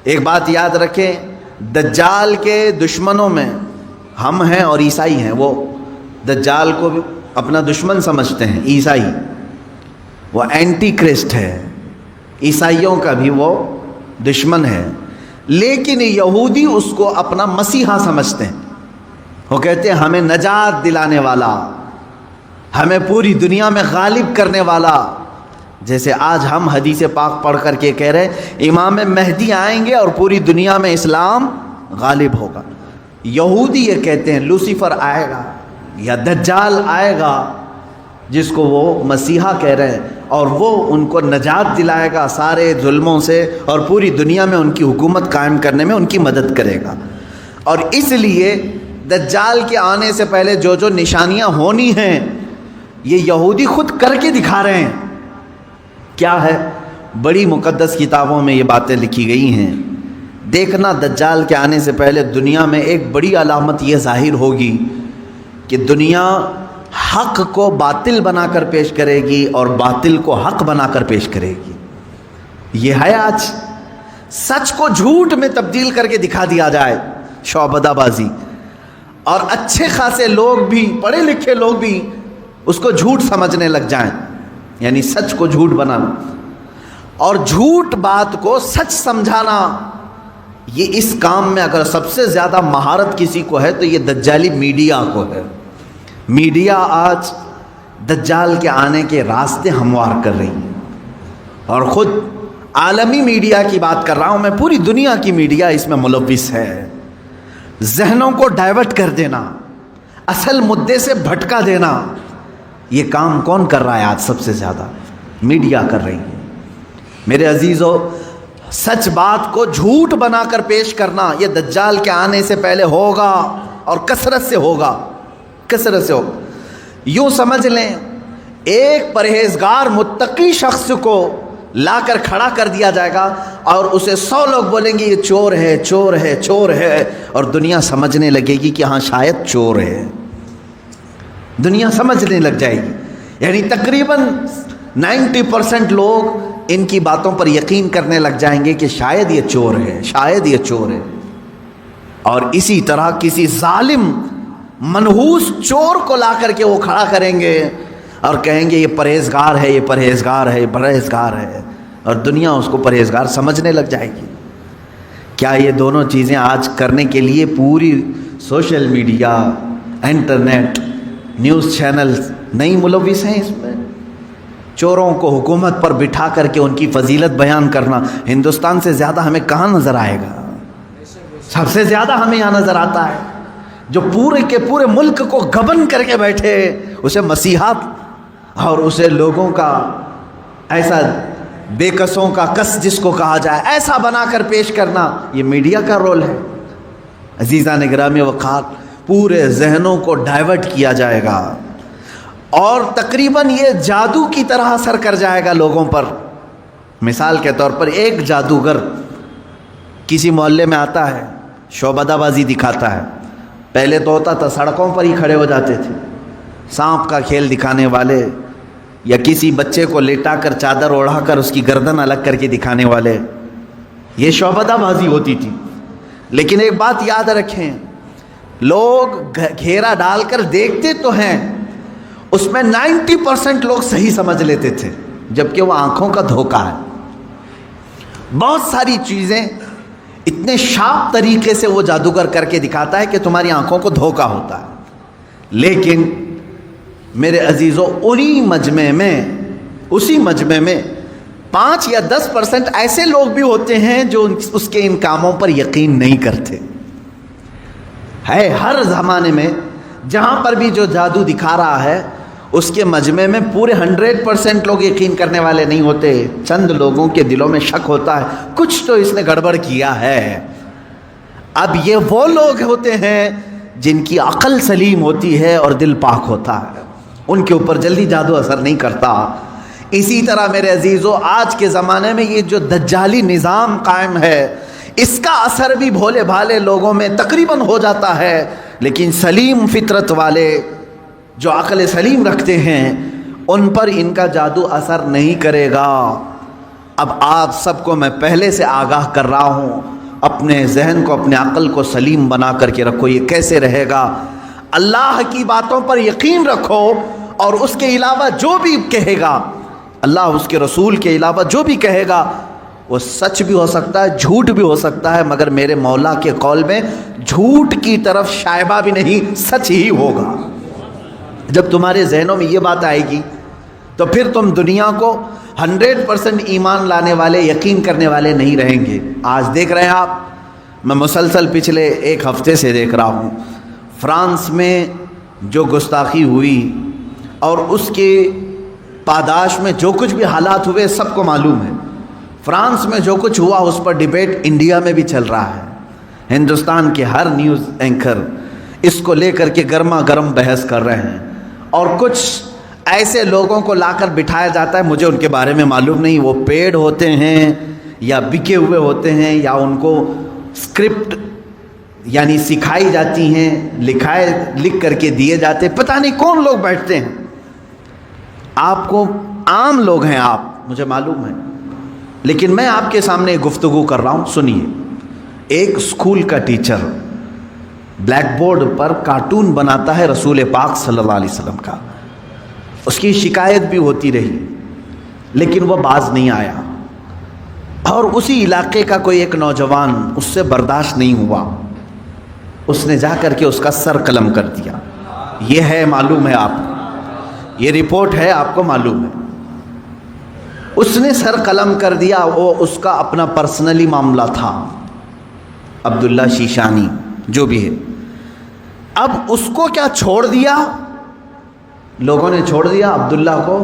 ایک بات یاد رکھیں، دجال کے دشمنوں میں ہم ہیں اور عیسائی ہیں۔ وہ دجال کو بھی اپنا دشمن سمجھتے ہیں عیسائی، وہ اینٹی کرسٹ ہے، عیسائیوں کا بھی وہ دشمن ہے۔ لیکن یہودی اس کو اپنا مسیحا سمجھتے ہیں۔ وہ کہتے ہیں ہمیں نجات دلانے والا، ہمیں پوری دنیا میں غالب کرنے والا۔ جیسے آج ہم حدیث پاک پڑھ کر کے کہہ رہے ہیں امام مہدی آئیں گے اور پوری دنیا میں اسلام غالب ہوگا۔ یہودی یہ کہتے ہیں لوسیفر آئے گا یا دجال آئے گا، جس کو وہ مسیحا کہہ رہے ہیں، اور وہ ان کو نجات دلائے گا سارے ظلموں سے اور پوری دنیا میں ان کی حکومت قائم کرنے میں ان کی مدد کرے گا۔ اور اس لیے دجال کے آنے سے پہلے جو جو نشانیاں ہونی ہیں یہ یہودی خود کر کے دکھا رہے ہیں۔ کیا ہے؟ بڑی مقدس کتابوں میں یہ باتیں لکھی گئی ہیں۔ دیکھنا دجال کے آنے سے پہلے دنیا میں ایک بڑی علامت یہ ظاہر ہوگی کہ دنیا حق کو باطل بنا کر پیش کرے گی اور باطل کو حق بنا کر پیش کرے گی۔ یہ ہے آج سچ کو جھوٹ میں تبدیل کر کے دکھا دیا جائے، شعبدہ بازی، اور اچھے خاصے لوگ بھی، پڑھے لکھے لوگ بھی اس کو جھوٹ سمجھنے لگ جائیں، یعنی سچ کو جھوٹ بنانا اور جھوٹ بات کو سچ سمجھانا۔ یہ اس کام میں اگر سب سے زیادہ مہارت کسی کو ہے تو یہ دجالی میڈیا کو ہے۔ میڈیا آج دجال کے آنے کے راستے ہموار کر رہی ہے، اور خود عالمی میڈیا کی بات کر رہا ہوں میں، پوری دنیا کی میڈیا اس میں ملوث ہے۔ ذہنوں کو ڈائیورٹ کر دینا، اصل مدعے سے بھٹکا دینا، یہ کام کون کر رہا ہے آج؟ سب سے زیادہ میڈیا کر رہی ہے۔ میرے عزیزو، سچ بات کو جھوٹ بنا کر پیش کرنا یہ دجال کے آنے سے پہلے ہوگا، اور کثرت سے ہوگا، کثرت سے ہوگا۔ یوں سمجھ لیں ایک پرہیزگار متقی شخص کو لا کر کھڑا کر دیا جائے گا اور اسے 100 لوگ بولیں گے یہ چور ہے، چور ہے، چور ہے، اور دنیا سمجھنے لگے گی کہ ہاں شاید چور ہے، دنیا سمجھنے لگ جائے گی۔ یعنی تقریباً 90% لوگ ان کی باتوں پر یقین کرنے لگ جائیں گے کہ شاید یہ چور ہے، شاید یہ چور ہے۔ اور اسی طرح کسی ظالم منحوس چور کو لا کر کے وہ کھڑا کریں گے اور کہیں گے یہ پرہیزگار ہے، یہ پرہیزگار ہے، یہ پرہیزگار ہے، اور دنیا اس کو پرہیزگار سمجھنے لگ جائے گی۔ کیا یہ دونوں چیزیں آج کرنے کے لیے پوری social media, internet, news channels نہیں ملوث ہیں اس میں؟ چوروں کو حکومت پر بٹھا کر کے ان کی فضیلت بیان کرنا ہندوستان سے زیادہ ہمیں کہاں نظر آئے گا؟ سب سے زیادہ ہمیں یہاں نظر آتا ہے جو پورے کے پورے ملک کو گبن کر کے بیٹھے، اسے مسیحات اور اسے لوگوں کا ایسا بے کسوں کا کس جس کو کہا جائے ایسا بنا کر پیش کرنا، یہ میڈیا کا رول ہے۔ عزیزان گرامی وقار، پورے ذہنوں کو ڈائیورٹ کیا جائے گا اور تقریباً یہ جادو کی طرح اثر کر جائے گا لوگوں پر۔ مثال کے طور پر ایک جادوگر کسی محلے میں آتا ہے، شعبدہ بازی دکھاتا ہے۔ پہلے تو ہوتا تھا سڑکوں پر ہی کھڑے ہو جاتے تھے، سانپ کا کھیل دکھانے والے، یا کسی بچے کو لیٹا کر چادر اوڑھا کر اس کی گردن الگ کر کے دکھانے والے، یہ شعبدہ بازی ہوتی تھی۔ لیکن ایک بات یاد رکھیں، لوگ گھیرا ڈال کر دیکھتے تو ہیں، اس میں 90% لوگ صحیح سمجھ لیتے تھے، جبکہ وہ آنکھوں کا دھوکہ ہے۔ بہت ساری چیزیں اتنے شارپ طریقے سے وہ جادوگر کر کے دکھاتا ہے کہ تمہاری آنکھوں کو دھوکہ ہوتا ہے۔ لیکن میرے عزیزو، اسی مجمع میں 5 یا 10% ایسے لوگ بھی ہوتے ہیں جو اس کے ان کاموں پر یقین نہیں کرتے۔ ہے ہر زمانے میں جہاں پر بھی جو جادو دکھا رہا ہے اس کے مجمع میں پورے 100% لوگ یقین کرنے والے نہیں ہوتے، چند لوگوں کے دلوں میں شک ہوتا ہے کچھ تو اس نے گڑبڑ کیا ہے۔ اب یہ وہ لوگ ہوتے ہیں جن کی عقل سلیم ہوتی ہے اور دل پاک ہوتا ہے، ان کے اوپر جلدی جادو اثر نہیں کرتا۔ اسی طرح میرے عزیزو، آج کے زمانے میں یہ جو دجالی نظام قائم ہے اس کا اثر بھی بھولے بھالے لوگوں میں تقریباً ہو جاتا ہے، لیکن سلیم فطرت والے جو عقل سلیم رکھتے ہیں ان پر ان کا جادو اثر نہیں کرے گا۔ اب آپ سب کو میں پہلے سے آگاہ کر رہا ہوں، اپنے ذہن کو اپنے عقل کو سلیم بنا کر کے رکھو۔ یہ کیسے رہے گا؟ اللہ کی باتوں پر یقین رکھو، اور اس کے علاوہ جو بھی کہے گا، اللہ اس کے رسول کے علاوہ جو بھی کہے گا وہ سچ بھی ہو سکتا ہے، جھوٹ بھی ہو سکتا ہے، مگر میرے مولا کے قول میں جھوٹ کی طرف شائبہ بھی نہیں، سچ ہی ہوگا۔ جب تمہارے ذہنوں میں یہ بات آئے گی تو پھر تم دنیا کو 100% ایمان لانے والے، یقین کرنے والے نہیں رہیں گے۔ آج دیکھ رہے ہیں آپ، میں مسلسل پچھلے ایک ہفتے سے دیکھ رہا ہوں، فرانس میں جو گستاخی ہوئی اور اس کے پاداش میں جو کچھ بھی حالات ہوئے سب کو معلوم ہے۔ فرانس میں جو کچھ ہوا اس پر ڈیبیٹ انڈیا میں بھی چل رہا ہے۔ ہندوستان کے ہر نیوز اینکر اس کو لے کر کے گرما گرم بحث کر رہے ہیں، اور کچھ ایسے لوگوں کو لا کر بٹھایا جاتا ہے، مجھے ان کے بارے میں معلوم نہیں، وہ پیڈ ہوتے ہیں یا بکے ہوئے ہوتے ہیں، یا ان کو اسکرپٹ یعنی سکھائی جاتی ہیں، لکھ کر کے دیے جاتے، پتہ نہیں کون لوگ بیٹھتے ہیں۔ آپ کو عام لوگ ہیں آپ، مجھے معلوم ہے، لیکن میں آپ کے سامنے گفتگو کر رہا ہوں، سنیے۔ ایک اسکول کا ٹیچر بلیک بورڈ پر کارٹون بناتا ہے رسول پاک صلی اللہ علیہ وسلم کا، اس کی شکایت بھی ہوتی رہی لیکن وہ باز نہیں آیا، اور اسی علاقے کا کوئی ایک نوجوان اس سے برداشت نہیں ہوا، اس نے جا کر کے اس کا سر قلم کر دیا۔ یہ ہے، معلوم ہے آپ کو، یہ رپورٹ ہے، آپ کو معلوم ہے۔ اس نے سر قلم کر دیا، وہ اس کا اپنا پرسنلی معاملہ تھا، عبداللہ شیشانی جو بھی ہے۔ اب اس کو کیا چھوڑ دیا؟ لوگوں نے چھوڑ دیا عبداللہ کو،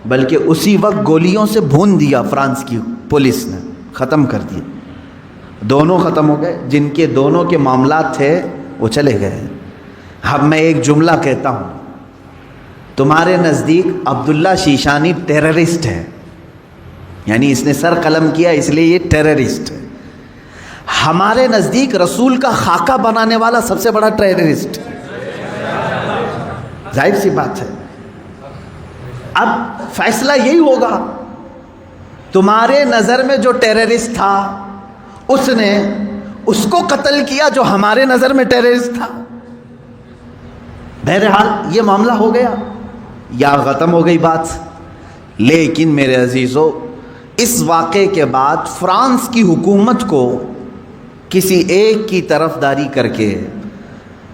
بلکہ اسی وقت گولیوں سے بھون دیا فرانس کی پولیس نے، ختم کر دیا۔ دونوں ختم ہو گئے، جن کے دونوں کے معاملات تھے وہ چلے گئے۔ اب میں ایک جملہ کہتا ہوں، تمہارے نزدیک عبداللہ شیشانی ٹیررسٹ ہے، یعنی اس نے سر قلم کیا اس لیے یہ ٹیررسٹ ہے۔ ہمارے نزدیک رسول کا خاکہ بنانے والا سب سے بڑا ٹیررسٹ، ظاہر سی بات ہے۔ اب فیصلہ یہی ہوگا، تمہارے نظر میں جو ٹیررسٹ تھا اس نے اس کو قتل کیا جو ہمارے نظر میں ٹیررسٹ تھا۔ بہرحال یہ معاملہ ہو گیا یا ختم ہو گئی بات۔ لیکن میرے عزیزو، اس واقعے کے بعد فرانس کی حکومت کو کسی ایک کی طرفداری کر کے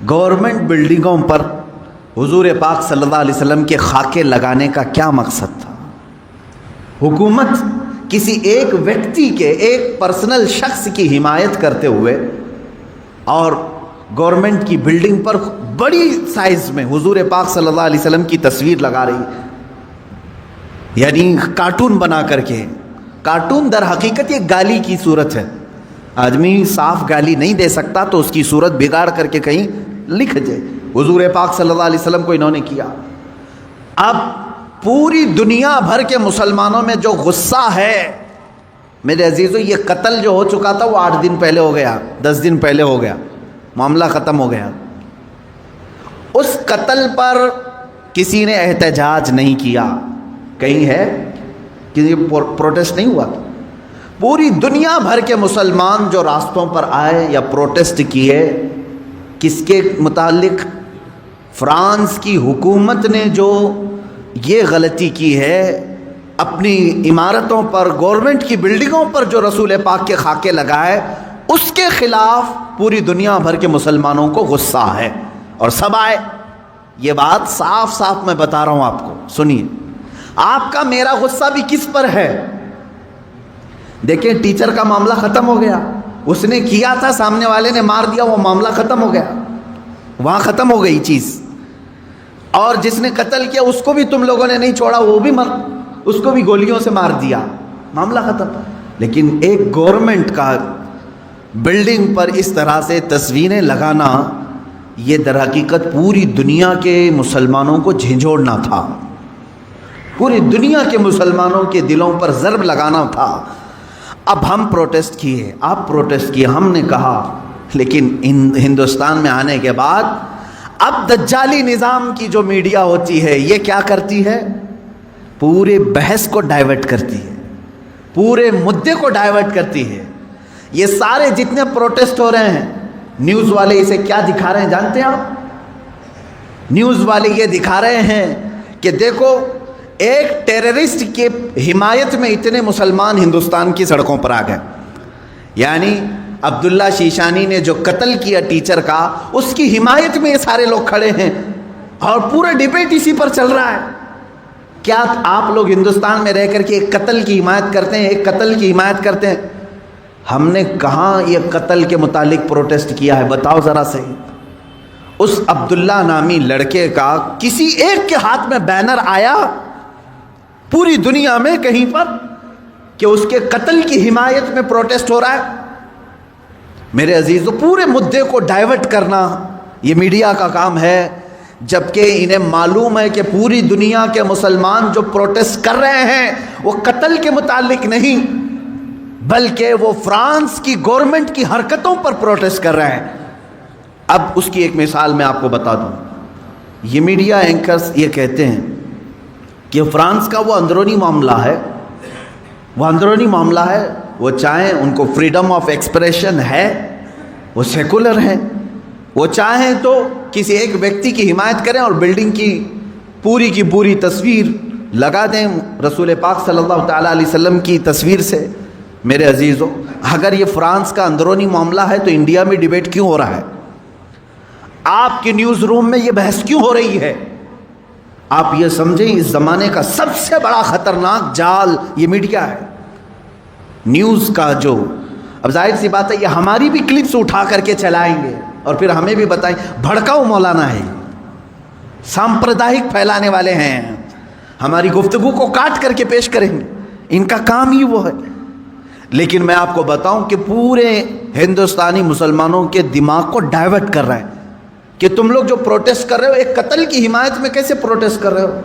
گورنمنٹ بلڈنگوں پر حضور پاک صلی اللہ علیہ وسلم کے خاکے لگانے کا کیا مقصد تھا؟ حکومت کسی ایک ویکتی کے، ایک پرسنل شخص کی حمایت کرتے ہوئے اور گورنمنٹ کی بلڈنگ پر بڑی سائز میں حضور پاک صلی اللہ علیہ وسلم کی تصویر لگا رہی، یعنی کارٹون بنا کر کے۔ کارٹون در حقیقت یہ گالی کی صورت ہے، آدمی صاف گالی نہیں دے سکتا تو اس کی صورت بگاڑ کر کے کہیں لکھ دے، حضور پاک صلی اللہ علیہ وسلم کو انہوں نے کیا۔ اب پوری دنیا بھر کے مسلمانوں میں جو غصہ ہے، میرے عزیزو، یہ قتل جو ہو چکا تھا وہ 8 دن پہلے ہو گیا، 10 دن پہلے ہو گیا، معاملہ ختم ہو گیا۔ اس قتل پر کسی نے احتجاج نہیں کیا، کہیں ہے کہ پروٹیسٹ نہیں ہوا۔ پوری دنیا بھر کے مسلمان جو راستوں پر آئے یا پروٹیسٹ کیے، کس کے متعلق؟ فرانس کی حکومت نے جو یہ غلطی کی ہے، اپنی عمارتوں پر، گورنمنٹ کی بلڈنگوں پر جو رسول پاک کے خاکے لگائے، اس کے خلاف پوری دنیا بھر کے مسلمانوں کو غصہ ہے، اور سب آئے۔ یہ بات صاف صاف میں بتا رہا ہوں آپ کو، سنیے۔ آپ کا میرا غصہ بھی کس پر ہے؟ دیکھیں، ٹیچر کا معاملہ ختم ہو گیا، اس نے کیا تھا، سامنے والے نے مار دیا، وہ معاملہ ختم ہو گیا، وہاں ختم ہو گئی چیز۔ اور جس نے قتل کیا اس کو بھی تم لوگوں نے نہیں چھوڑا، وہ بھی اس کو بھی گولیوں سے مار دیا، معاملہ ختم۔ لیکن ایک گورنمنٹ کا بلڈنگ پر اس طرح سے تصویریں لگانا، یہ در حقیقت پوری دنیا کے مسلمانوں کو جھنجھوڑنا تھا، پوری دنیا کے مسلمانوں کے دلوں پر ضرب لگانا تھا۔ اب ہم پروٹیسٹ کیے، آپ پروٹیسٹ کیے، ہم نے کہا، لیکن ہندوستان میں آنے کے بعد اب دجالی نظام کی جو میڈیا ہوتی ہے، یہ کیا کرتی ہے؟ پورے بحث کو ڈائیورٹ کرتی ہے۔ پورے مدے کو ڈائیورٹ کرتی ہے. یہ سارے جتنے پروٹیسٹ ہو رہے ہیں، نیوز والے اسے کیا دکھا رہے ہیں جانتے ہیں آپ؟ نیوز والے یہ دکھا رہے ہیں کہ دیکھو ایک ٹیررسٹ کی حمایت میں اتنے مسلمان ہندوستان کی سڑکوں پر آ گئے. یعنی عبداللہ شیشانی نے جو قتل کیا ٹیچر کا، اس کی حمایت میں یہ سارے لوگ کھڑے ہیں اور پورا ڈیبیٹ اسی پر چل رہا ہے. کیا آپ لوگ ہندوستان میں رہ کر کے ایک قتل کی حمایت کرتے ہیں؟ ایک قتل کی حمایت کرتے ہیں؟ ہم نے کہاں یہ قتل کے متعلق پروٹیسٹ کیا ہے؟ بتاؤ ذرا صحیح. اس عبداللہ نامی لڑکے کا کسی ایک کے ہاتھ میں بینر آیا پوری دنیا میں کہیں پر کہ اس کے قتل کی حمایت میں پروٹیسٹ ہو رہا ہے؟ میرے عزیزو، پورے مدے کو ڈائیورٹ کرنا یہ میڈیا کا کام ہے، جبکہ انہیں معلوم ہے کہ پوری دنیا کے مسلمان جو پروٹیسٹ کر رہے ہیں وہ قتل کے متعلق نہیں، بلکہ وہ فرانس کی گورنمنٹ کی حرکتوں پر پروٹیسٹ کر رہے ہیں. اب اس کی ایک مثال میں آپ کو بتا دوں. یہ میڈیا اینکرز یہ کہتے ہیں کہ فرانس کا وہ اندرونی معاملہ ہے، وہ اندرونی معاملہ ہے، وہ چاہیں ان کو فریڈم آف ایکسپریشن ہے، وہ سیکولر ہیں، وہ چاہیں تو کسی ایک ویکتی کی حمایت کریں اور بلڈنگ کی پوری تصویر لگا دیں رسول پاک صلی اللہ تعالیٰ علیہ وسلم کی تصویر سے. میرے عزیزو، اگر یہ فرانس کا اندرونی معاملہ ہے تو انڈیا میں ڈیبیٹ کیوں ہو رہا ہے؟ آپ کے نیوز روم میں یہ بحث کیوں ہو رہی ہے؟ آپ یہ سمجھیں اس زمانے کا سب سے بڑا خطرناک جال یہ میڈیا ہے، نیوز کا. جو اب ظاہر سی بات ہے یہ ہماری بھی کلپس اٹھا کر کے چلائیں گے اور پھر ہمیں بھی بتائیں بھڑکاؤ مولانا ہے، سامپردائک پھیلانے والے ہیں، ہماری گفتگو کو کاٹ کر کے پیش کریں گے، ان کا کام ہی وہ ہے. لیکن میں آپ کو بتاؤں کہ پورے ہندوستانی مسلمانوں کے دماغ کو ڈائیورٹ کر رہا ہے کہ تم لوگ جو پروٹیسٹ کر رہے ہو ایک قتل کی حمایت میں کیسے پروٹیسٹ کر رہے ہو.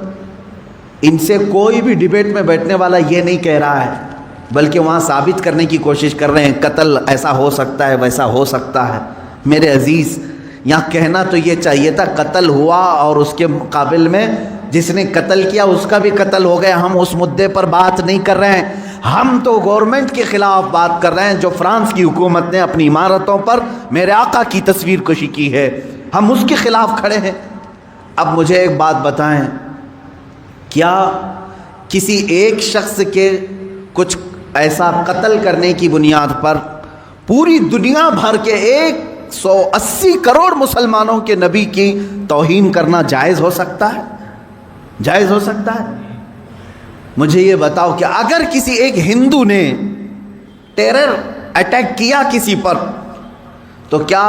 ان سے کوئی بھی ڈیبیٹ میں بیٹھنے والا یہ نہیں کہہ رہا ہے، بلکہ وہاں ثابت کرنے کی کوشش کر رہے ہیں قتل ایسا ہو سکتا ہے، ویسا ہو سکتا ہے. میرے عزیز، یہاں کہنا تو یہ چاہیے تھا قتل ہوا اور اس کے مقابل میں جس نے قتل کیا اس کا بھی قتل ہو گیا. ہم اس مدعے پر بات نہیں کر رہے ہیں، ہم تو گورنمنٹ کے خلاف بات کر رہے ہیں جو فرانس کی حکومت نے اپنی عمارتوں پر میرے آقا کی تصویر کشی کی ہے، ہم اس کے خلاف کھڑے ہیں. اب مجھے ایک بات بتائیں، کیا کسی ایک شخص کے کچھ ایسا قتل کرنے کی بنیاد پر پوری دنیا بھر کے 180 کروڑ مسلمانوں کے نبی کی توہین کرنا جائز ہو سکتا ہے؟ جائز ہو سکتا ہے؟ مجھے یہ بتاؤ کہ اگر کسی ایک ہندو نے ٹیرر اٹیک کیا کسی پر تو کیا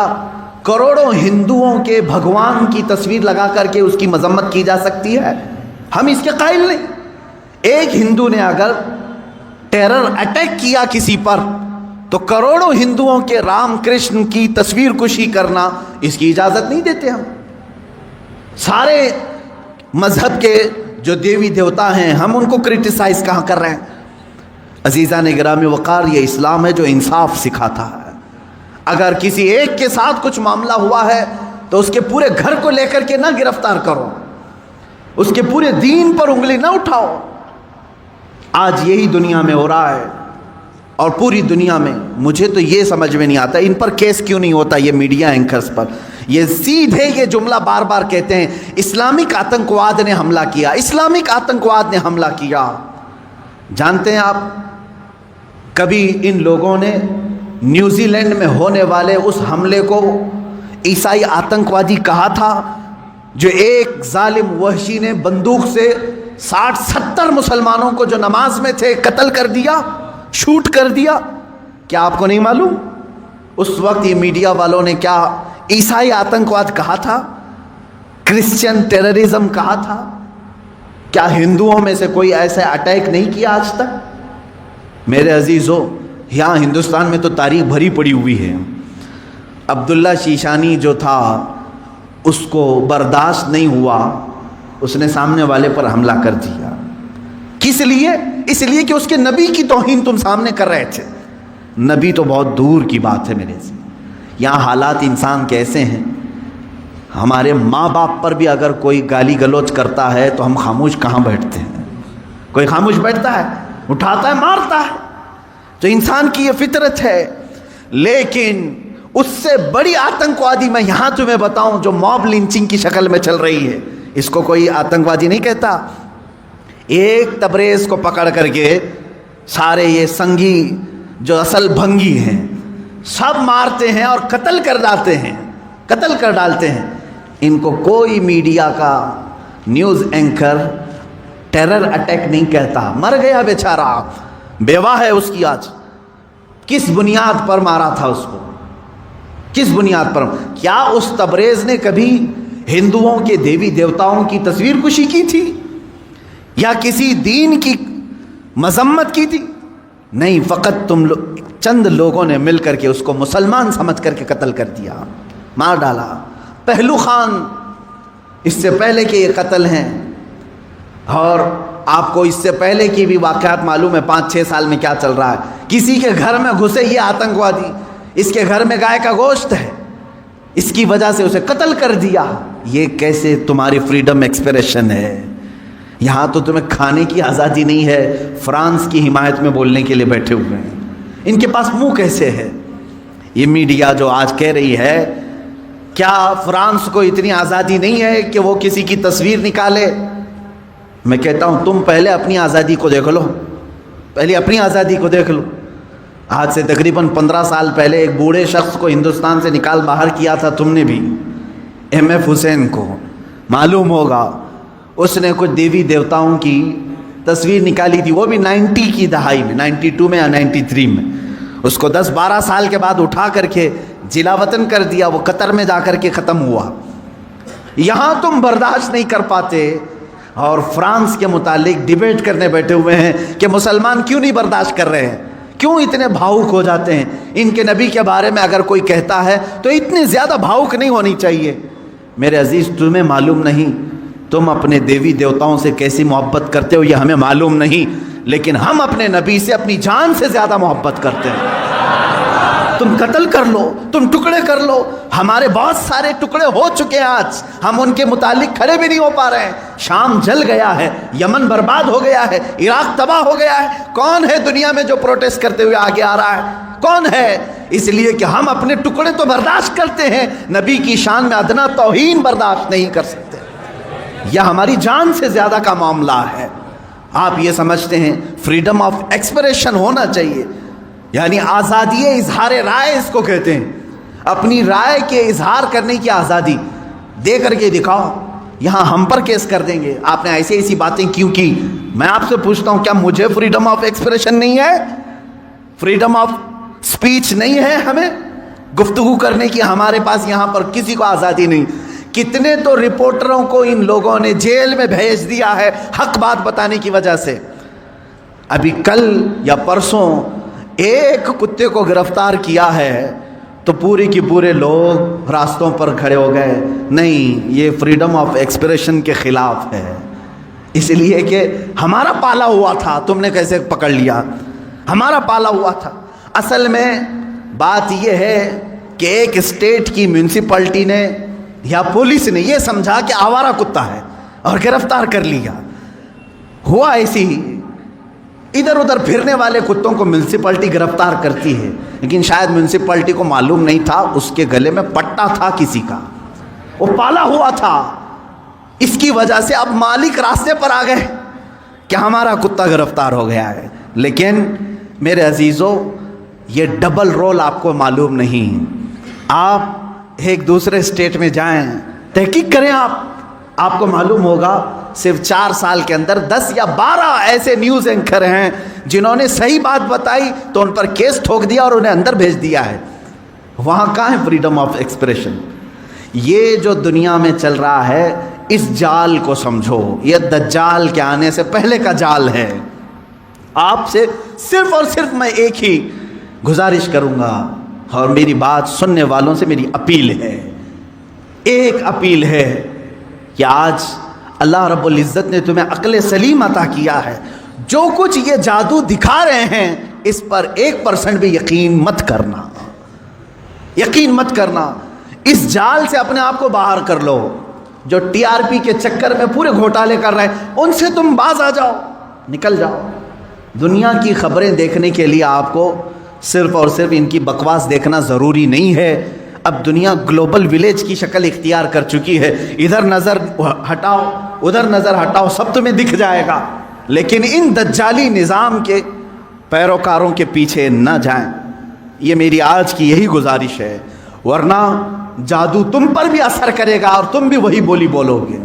کروڑوں ہندوؤں کے بھگوان کی تصویر لگا کر کے اس کی مذمت کی جا سکتی ہے؟ ہم اس کے قائل نہیں. ایک ہندو نے اگر ٹیرر اٹیک کیا کسی پر تو کروڑوں ہندوؤں کے رام کرشن کی تصویر کشی کرنا اس کی اجازت نہیں دیتے ہم. سارے مذہب کے جو دیوی دیوتا ہیں ہم ان کو کرٹیسائز کہاں کر رہے ہیں؟ عزیزان گرامی وقار، یہ اسلام ہے جو انصاف سکھاتا ہے. اگر کسی ایک کے ساتھ کچھ معاملہ ہوا ہے تو اس کے پورے گھر کو لے کر کے نہ گرفتار کرو، اس کے پورے دین پر انگلی نہ اٹھاؤ. آج یہی دنیا میں ہو رہا ہے اور پوری دنیا میں. مجھے تو یہ سمجھ میں نہیں آتا ان پر کیس کیوں نہیں ہوتا، یہ میڈیا اینکرز پر. یہ سیدھے یہ جملہ بار بار کہتے ہیں اسلامک آتنکواد نے حملہ کیا، اسلامک آتنکواد نے حملہ کیا. جانتے ہیں آپ کبھی ان لوگوں نے نیوزی لینڈ میں ہونے والے اس حملے کو عیسائی آتنکوادی کہا تھا جو ایک ظالم وحشی نے بندوق سے 60-70 مسلمانوں کو جو نماز میں تھے قتل کر دیا، شوٹ کر دیا؟ کیا آپ کو نہیں معلوم اس وقت یہ میڈیا والوں نے کیا عیسائی آتنکواد کہا تھا، کرسچن ٹیررزم کہا تھا؟ کیا ہندوؤں میں سے کوئی ایسا اٹیک نہیں کیا آج تک؟ میرے عزیزو، یہاں ہندوستان میں تو تاریخ بھری پڑی ہوئی ہے. عبداللہ شیشانی جو تھا اس کو برداشت نہیں ہوا، اس نے سامنے والے پر حملہ کر دیا. کس لیے؟ اس لیے کہ اس کے نبی کی توہین تم سامنے کر رہے تھے. نبی تو بہت دور کی بات ہے میرے سے. یہاں حالات انسان کیسے ہیں، ہمارے ماں باپ پر بھی اگر کوئی گالی گلوچ کرتا ہے تو ہم خاموش کہاں بیٹھتے ہیں؟ کوئی خاموش بیٹھتا ہے؟ اٹھاتا ہے، مارتا ہے. تو انسان کی یہ فطرت ہے. لیکن اس سے بڑی آتنکوادی میں یہاں تمہیں بتاؤں جو موب لنچنگ کی شکل میں چل رہی ہے. اس کو کوئی آتنکوادی نہیں کہتا. ایک تبریز کو پکڑ کر کے سارے یہ سنگی جو اصل بھنگی ہیں سب مارتے ہیں اور قتل کر ڈالتے ہیں. ان کو کوئی میڈیا کا نیوز اینکر ٹیرر اٹیک نہیں کہتا. مر گیا بیچارہ, بیوہ ہے اس کی. آج کس بنیاد پر مارا تھا اس کو, کس بنیاد پر؟ کیا اس تبریز نے کبھی ہندوؤں کے دیوی دیوتاؤں کی تصویر کشی کی تھی یا کسی دین کی مذمت کی تھی؟ نہیں, فقط تم چند لوگوں نے مل کر کے اس کو مسلمان سمجھ کر کے قتل کر دیا, مار ڈالا. پہلو خان اس سے پہلے کے یہ قتل ہیں, اور آپ کو اس سے پہلے کی بھی واقعات معلوم ہے 5-6 سال میں کیا چل رہا ہے. کسی کے گھر میں گھسے یہ آتنکوادی, اس کے گھر میں گائے کا گوشت ہے, اس کی وجہ سے اسے قتل کر دیا. یہ کیسے تمہاری فریڈم ایکسپریشن ہے؟ یہاں تو تمہیں کھانے کی آزادی نہیں ہے, فرانس کی حمایت میں بولنے کے لیے بیٹھے ہوئے ہیں. ان کے پاس منہ کیسے ہے؟ یہ میڈیا جو آج کہہ رہی ہے کیا فرانس کو اتنی آزادی نہیں ہے کہ وہ کسی کی تصویر نکالے؟ میں کہتا ہوں تم پہلے اپنی آزادی کو دیکھ لو, پہلے اپنی آزادی کو دیکھ لو. آج سے تقریباً 15 سال پہلے ایک بوڑھے شخص کو ہندوستان سے نکال باہر کیا تھا تم نے بھی, ایم.ایف. حسین کو. معلوم ہوگا اس نے کچھ دیوی دیوتاؤں کی تصویر نکالی تھی, وہ بھی 90 کی دہائی میں, 92 میں یا 93 میں. اس کو 10-12 سال کے بعد اٹھا کر کے جلا وطن کر دیا, وہ قطر میں جا کر کے ختم ہوا. یہاں تم برداشت نہیں کر پاتے اور فرانس کے متعلق ڈیبیٹ کرنے بیٹھے ہوئے ہیں کہ مسلمان کیوں نہیں برداشت کر رہے ہیں, کیوں اتنے بھاؤک ہو جاتے ہیں. ان کے نبی کے بارے میں اگر کوئی کہتا ہے تو اتنی زیادہ بھاؤک نہیں ہونی چاہیے. میرے عزیز, تمہیں معلوم نہیں تم اپنے دیوی دیوتاؤں سے کیسی محبت کرتے ہو, یہ ہمیں معلوم نہیں, لیکن ہم اپنے نبی سے اپنی جان سے زیادہ محبت کرتے ہیں. تم قتل کر لو, تم ٹکڑے کر لو, ہمارے بہت سارے ٹکڑے ہو چکے ہیں, آج ہم ان کے متعلق کھڑے بھی نہیں ہو پا رہے ہیں. شام جل گیا ہے, یمن برباد ہو گیا ہے, عراق تباہ ہو گیا ہے. کون ہے دنیا میں جو پروٹیسٹ کرتے ہوئے آگے آ رہا ہے؟ کون ہے؟ اس لیے کہ ہم اپنے ٹکڑے تو برداشت کرتے ہیں, نبی کی شان میں ادنا توہین برداشت نہیں کر سکتے. یہ ہماری جان سے زیادہ کا معاملہ ہے. آپ یہ سمجھتے ہیں فریڈم آف ایکسپریشن ہونا چاہیے, یعنی آزادی اظہار رائے اس کو کہتے ہیں. اپنی رائے کے اظہار کرنے کی آزادی دے کر کے دکھاؤ. یہاں ہم پر کیس کر دیں گے آپ نے ایسی باتیں کیوں کی. میں آپ سے پوچھتا ہوں, کیا مجھے فریڈم آف ایکسپریشن نہیں ہے؟ فریڈم آف سپیچ نہیں ہے ہمیں گفتگو کرنے کی؟ ہمارے پاس یہاں پر کسی کو آزادی نہیں. کتنے تو رپورٹروں کو ان لوگوں نے جیل میں بھیج دیا ہے حق بات بتانے کی وجہ سے. ابھی کل یا پرسوں ایک کتے کو گرفتار کیا ہے تو پورے کے پورے لوگ راستوں پر کھڑے ہو گئے. نہیں, یہ فریڈم آف ایکسپریشن کے خلاف ہے. اس لیے کہ ہمارا پالا ہوا تھا, تم نے کیسے پکڑ لیا؟ ہمارا پالا ہوا تھا. اصل میں بات یہ ہے کہ ایک اسٹیٹ کی میونسپلٹی نے یا پولیس نے یہ سمجھا کہ آوارہ کتا ہے اور گرفتار کر لیا. ہوا ایسی ہی, ادھر ادھر پھرنے والے کتوں کو میونسپلٹی گرفتار کرتی ہے, لیکن شاید میونسپلٹی کو معلوم نہیں تھا اس کے گلے میں پٹا تھا کسی کا, وہ پالا ہوا تھا. اس کی وجہ سے اب مالک راستے پر آ گئے کہ ہمارا کتا گرفتار ہو گیا ہے. لیکن میرے عزیزو, یہ ڈبل رول آپ کو معلوم نہیں. آپ ایک دوسرے اسٹیٹ میں جائیں, تحقیق کریں, آپ کو معلوم ہوگا صرف 4 سال کے اندر 10 یا 12 ایسے نیوز اینکر ہیں جنہوں نے صحیح بات بتائی تو ان پر کیس ٹھوک دیا اور انہیں اندر بھیج دیا ہے. وہاں کہاں ہے فریڈم آف ایکسپریشن؟ یہ جو دنیا میں چل رہا ہے اس جال کو سمجھو, یہ دجال کے آنے سے پہلے کا جال ہے. آپ سے صرف اور صرف میں ایک ہی گزارش کروں گا, اور میری بات سننے والوں سے میری اپیل ہے, ایک اپیل ہے کہ آج اللہ رب العزت نے تمہیں عقل سلیم عطا کیا ہے. جو کچھ یہ جادو دکھا رہے ہیں اس پر 1% بھی یقین مت کرنا, یقین مت کرنا. اس جال سے اپنے آپ کو باہر کر لو. جو TRP کے چکر میں پورے گھوٹالے کر رہے ہیں ان سے تم باز آ جاؤ, نکل جاؤ. دنیا کی خبریں دیکھنے کے لیے آپ کو صرف اور صرف ان کی بکواس دیکھنا ضروری نہیں ہے. اب دنیا گلوبل ولیج کی شکل اختیار کر چکی ہے. ادھر نظر ہٹاؤ ادھر نظر ہٹاؤ سب تمہیں دکھ جائے گا، لیکن ان دجالی نظام کے پیروکاروں کے پیچھے نہ جائیں. یہ میری آج کی یہی گزارش ہے، ورنہ جادو تم پر بھی اثر کرے گا اور تم بھی وہی بولی بولو گے.